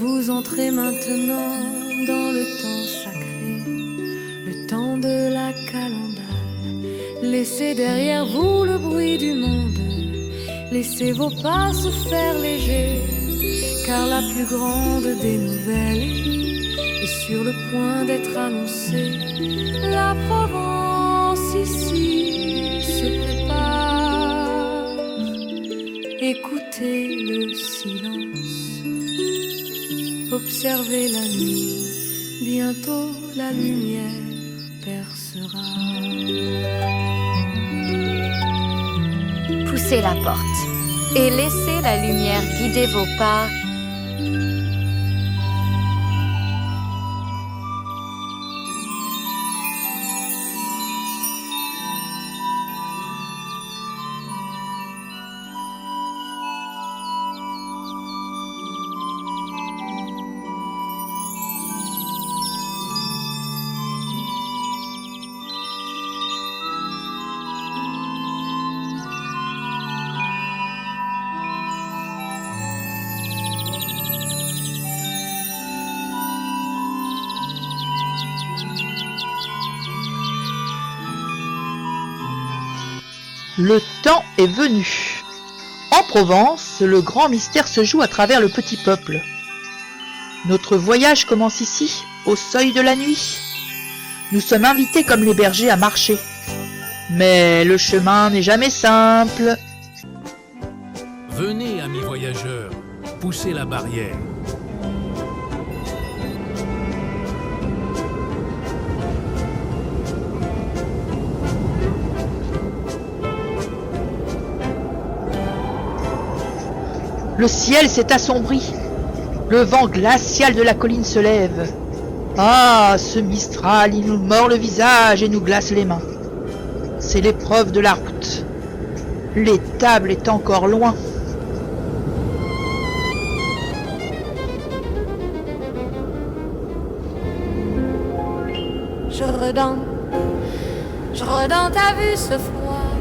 Vous entrez maintenant dans le temps sacré, le temps de la calendale. Laissez derrière vous le bruit du monde, laissez vos pas se faire légers, car la plus grande des nouvelles est sur le point d'être annoncée. La Provence ici se prépare, écoutez le silence, observez la nuit, bientôt la lumière percera. Poussez la porte et laissez la lumière guider vos pas. Le temps est venu. En Provence, le grand mystère se joue à travers le petit peuple. Notre voyage commence ici, au seuil de la nuit. Nous sommes invités comme les bergers à marcher. Mais le chemin n'est jamais simple. Venez, amis voyageurs, poussez la barrière. Le ciel s'est assombri. Le vent glacial de la colline se lève. Ah, ce Mistral, il nous mord le visage et nous glace les mains. C'est l'épreuve de la route. L'étable est encore loin. Je redens ta vue ce froid.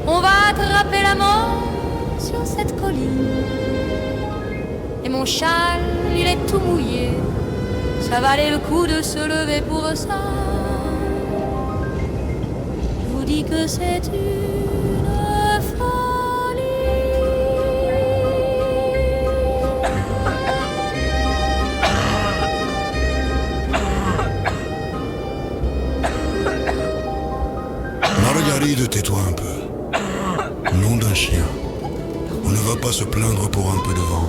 On va attraper la mort sur cette colline. Et mon châle, il est tout mouillé. Ça valait le coup de se lever pour ça. Je vous dis que c'est une folie. Margaride, tais-toi un peu. Nom d'un chien. On ne va pas se plaindre pour un peu de vent.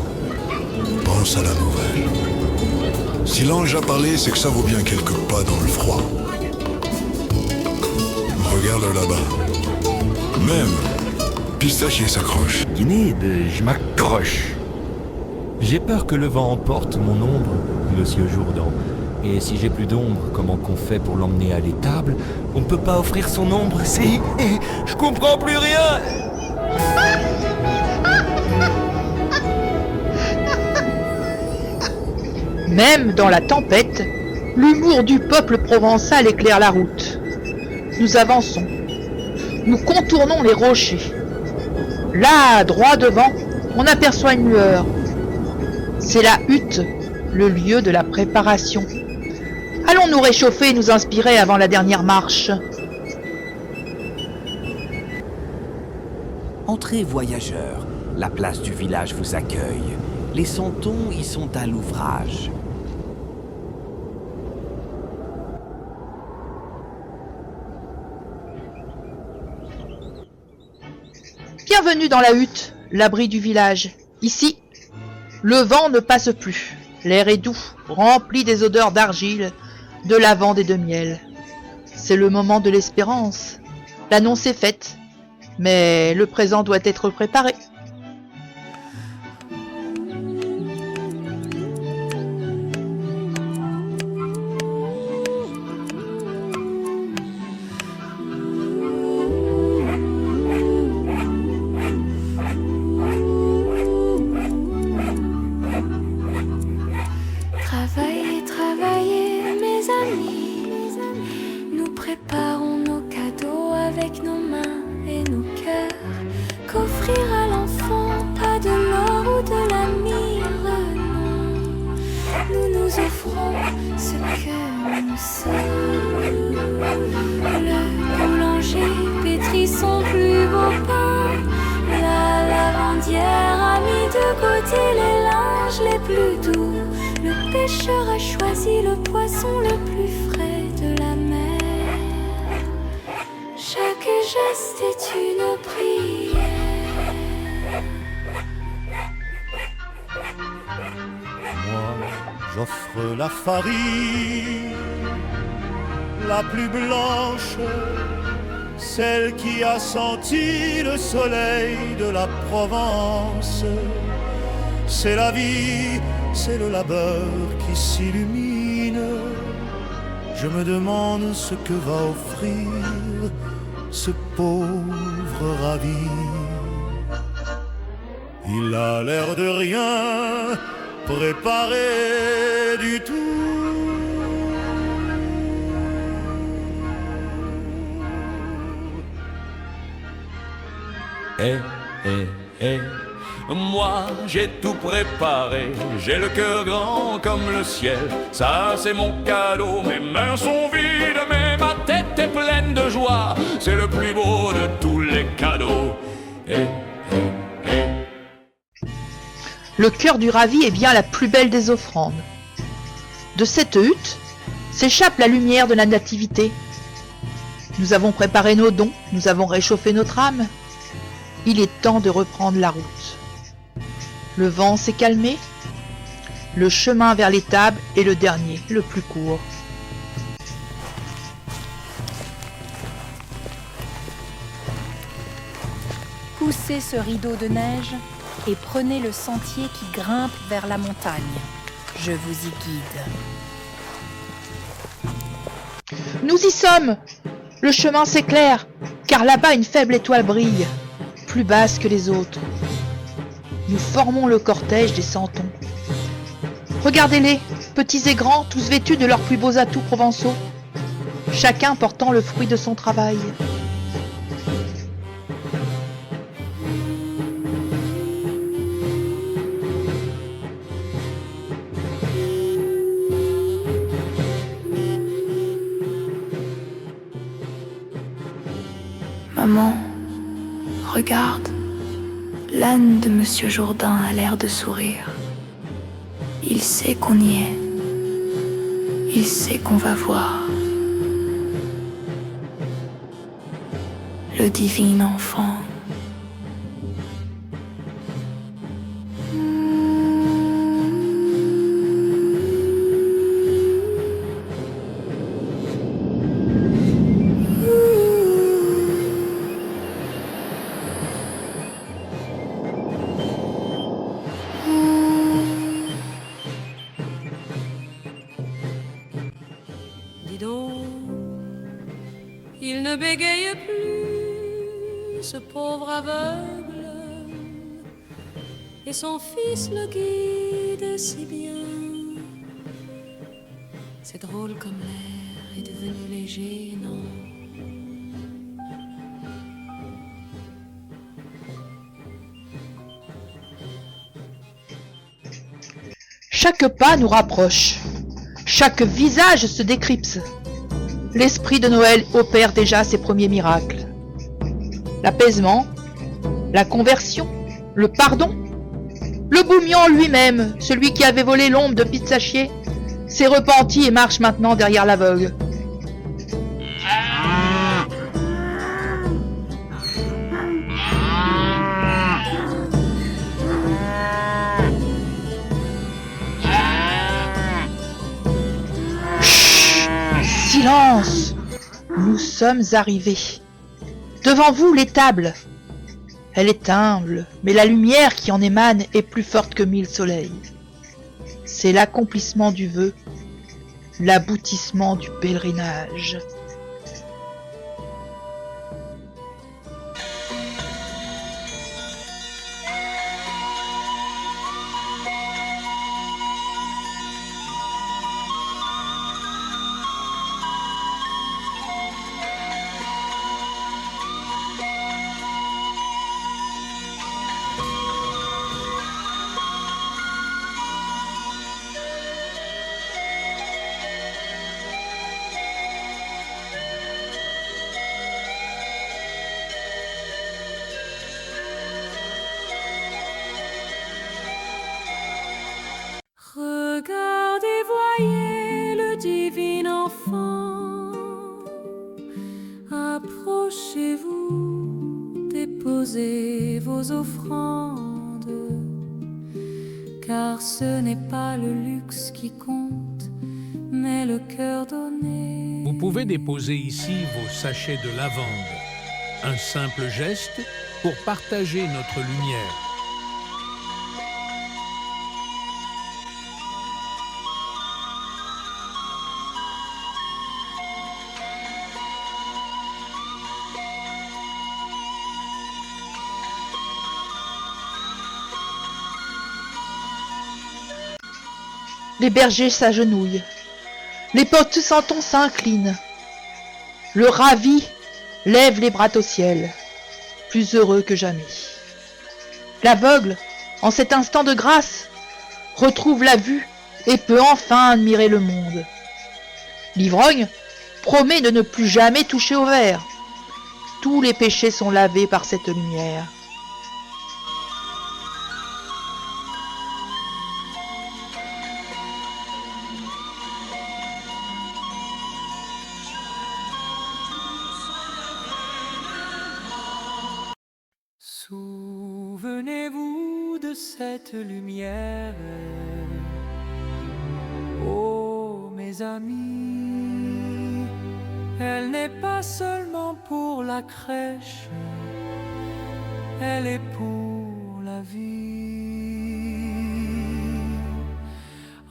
Pense à la nouvelle. Si l'ange a parlé, c'est que ça vaut bien quelques pas dans le froid. Regarde là-bas. Même Pistachier s'accroche. Guinée de je m'accroche. J'ai peur que le vent emporte mon ombre, monsieur Jourdan. Et si j'ai plus d'ombre, comment qu'on fait pour l'emmener à l'étable? On ne peut pas offrir son ombre, si. Je comprends plus rien. Même dans la tempête, l'humour du peuple provençal éclaire la route. Nous avançons. Nous contournons les rochers. Là, droit devant, on aperçoit une lueur. C'est la hutte, le lieu de la préparation. Allons nous réchauffer et nous inspirer avant la dernière marche. Entrez voyageurs, la place du village vous accueille. Les santons y sont à l'ouvrage. Bienvenue dans la hutte, l'abri du village. Ici, le vent ne passe plus. L'air est doux, rempli des odeurs d'argile, de lavande et de miel. C'est le moment de l'espérance. L'annonce est faite, mais le présent doit être préparé. Travaillez, travaillez, mes amis. Nous préparons nos cadeaux avec nos mains et nos cœurs. Qu'offrir à l'enfant nous offrons ce que nous sommes. Le boulanger pétrit son plus beau pain. La lavandière a mis de côté les linges les plus doux. Le pêcheur a choisi le poisson le plus frais de la mer. Chaque geste est une prière. Moi, j'offre la farine, la plus blanche, celle qui a senti le soleil de la Provence. C'est la vie, c'est le labeur qui s'illumine. Je me demande ce que va offrir ce pauvre ravi. Il a l'air de rien préparé du tout. Moi j'ai tout préparé, j'ai le cœur grand comme le ciel. Ça c'est mon cadeau, mes mains sont vides mais ma tête est pleine de joie. C'est le plus beau de tous les cadeaux. Le cœur du ravi est bien la plus belle des offrandes. De cette hutte s'échappe la lumière de la nativité. Nous avons préparé nos dons, nous avons réchauffé notre âme. Il est temps de reprendre la route. Le vent s'est calmé. Le chemin vers l'étable est le dernier, le plus court. Poussez ce rideau de neige et prenez le sentier qui grimpe vers la montagne. Je vous y guide. Nous y sommes! Le chemin s'éclaire, car là-bas une faible étoile brille, plus basse que les autres. Nous formons le cortège des santons. Regardez-les, petits et grands, tous vêtus de leurs plus beaux atouts provençaux, chacun portant le fruit de son travail. Maman, regarde, l'âne de Monsieur Jourdain a l'air de sourire. Il sait qu'on y est. Il sait qu'on va voir. Le divin enfant. Il ne bégaye plus, ce pauvre aveugle, et son fils le guide si bien. C'est drôle comme l'air est devenu léger, non? Chaque pas nous rapproche, chaque visage se décrypte. L'esprit de Noël opère déjà ses premiers miracles. L'apaisement, la conversion, le pardon. Le bougmian lui-même, celui qui avait volé l'ombre de Pizzachier, s'est repenti et marche maintenant derrière l'aveugle. Silence! Nous sommes arrivés. Devant vous, l'étable. Elle est humble, mais la lumière qui en émane est plus forte que 1000 soleils. C'est l'accomplissement du vœu, l'aboutissement du pèlerinage. offrandes, car ce n'est pas le luxe qui compte, mais le cœur donné. Vous pouvez déposer ici vos sachets de lavande. Un simple geste pour partager notre lumière. Les bergers s'agenouillent. Les porte-santons s'inclinent. Le ravi lève les bras au ciel, plus heureux que jamais. L'aveugle, en cet instant de grâce, retrouve la vue et peut enfin admirer le monde. L'ivrogne promet de ne plus jamais toucher au verre. Tous les péchés sont lavés par cette lumière. Souvenez-vous de cette lumière, oh mes amis, elle n'est pas seulement pour la crèche, elle est pour la vie.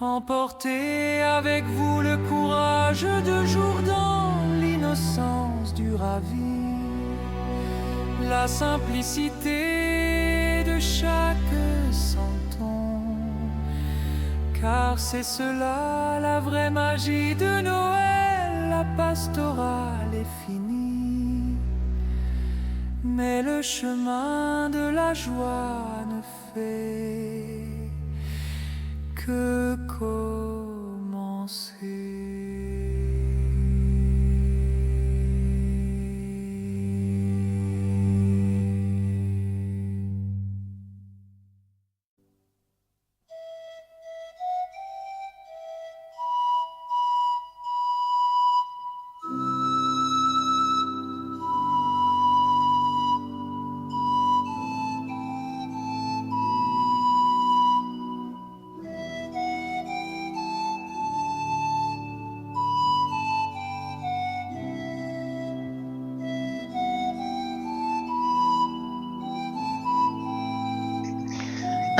Emportez avec vous le courage de Jourdan, l'innocence du ravi, la simplicité de chaque santon, car c'est cela la vraie magie de Noël. La pastorale est finie, mais le chemin de la joie ne fait que commencer.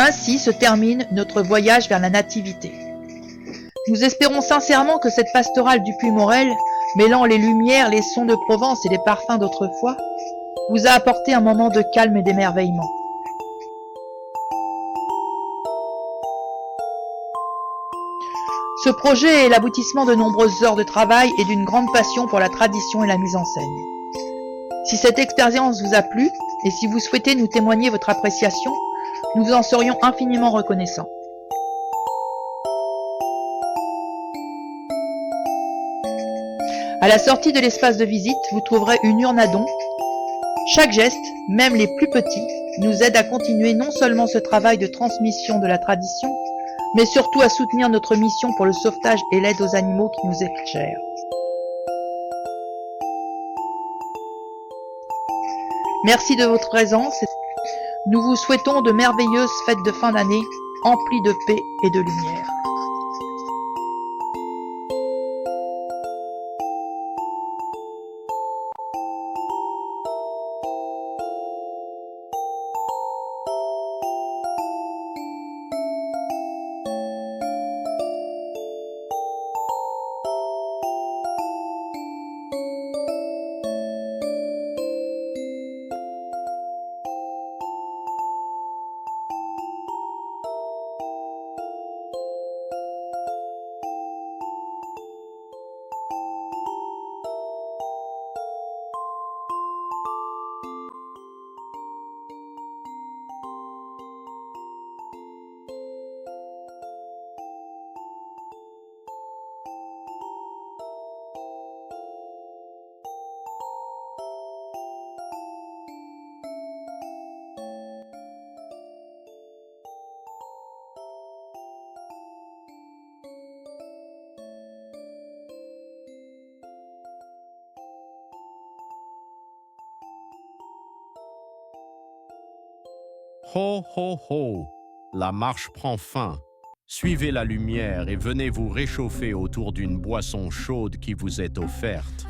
Ainsi se termine notre voyage vers la Nativité. Nous espérons sincèrement que cette pastorale du Puy-Morel, mêlant les lumières, les sons de Provence et les parfums d'autrefois, vous a apporté un moment de calme et d'émerveillement. Ce projet est l'aboutissement de nombreuses heures de travail et d'une grande passion pour la tradition et la mise en scène. Si cette expérience vous a plu, et si vous souhaitez nous témoigner votre appréciation, nous vous en serions infiniment reconnaissants. À la sortie de l'espace de visite, vous trouverez une urne à dons. Chaque geste, même les plus petits, nous aide à continuer non seulement ce travail de transmission de la tradition, mais surtout à soutenir notre mission pour le sauvetage et l'aide aux animaux qui nous est chère. Merci de votre présence. Nous vous souhaitons de merveilleuses fêtes de fin d'année, emplies de paix et de lumière. Ho, ho, ho! La marche prend fin. Suivez la lumière et venez vous réchauffer autour d'une boisson chaude qui vous est offerte.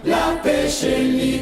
La pêche et